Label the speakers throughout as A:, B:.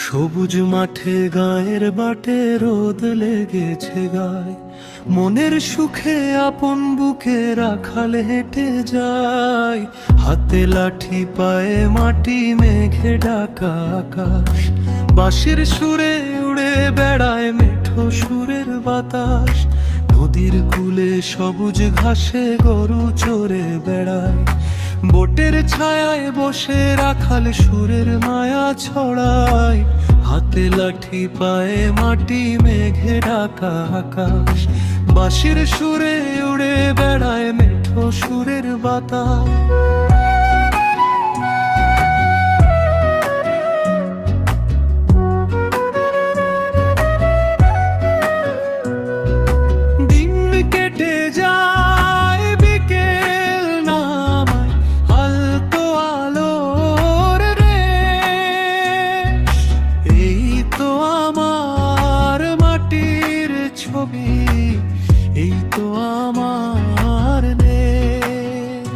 A: সবুজ মাঠে গায়ের বাটে রোদ লেগেছে গায়, মনের সুখে আপন বুকে রাখাল হেঁটে যায়। হাতে লাঠি পায়ে মাটি মেঘে ঢাকা আকাশ, বাঁশির সুরে উড়ে বেড়ায় মেঠো সুরের বাতাস। নদীর কূলে সবুজ ঘাসে গরু চড়ে বেড়ায়, বোটের ছায়ায় বসে রাখাল সুরের মায়া ছড়ায়। হাতে লাঠি পায়ে মাটি মেঘে ঢাকা আকাশ, বাঁশির সুরে উড়ে বেড়ায় মেঠো সুরের বাতাস। এই তো আমার দেশ,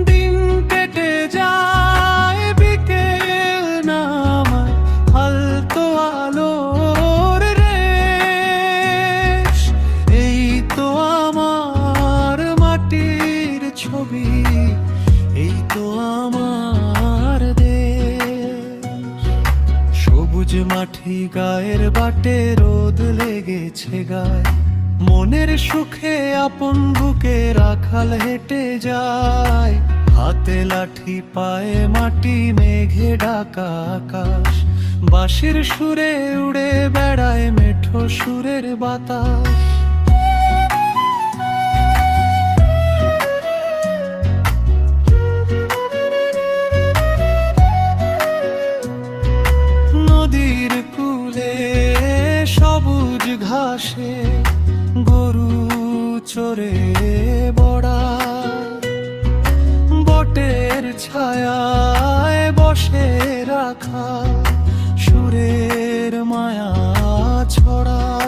A: দিন কেটে যায় বিকেল নামায় হালতো আলোর রেশ। এই তো আমার মাটির ছবি, এই তো আমার দেশ। সবুজ মাটি গায়ের বাটে রোদ লেগেছে গায়, মনের সুখে আপন বুকে রাখাল হেঁটে যায়। হাতে লাঠি পায়ে মাটি মেঘে ঢাকা আকাশ, বাঁশির সুরে উড়ে বেড়ায় মেঠো সুরের বাতাস। নদীর কূলে সবুজ ঘাসে গরু চড়ে বেড়ায়, বটের ছায়ায় বসে রাখা সুরের মায়া ছড়ায়।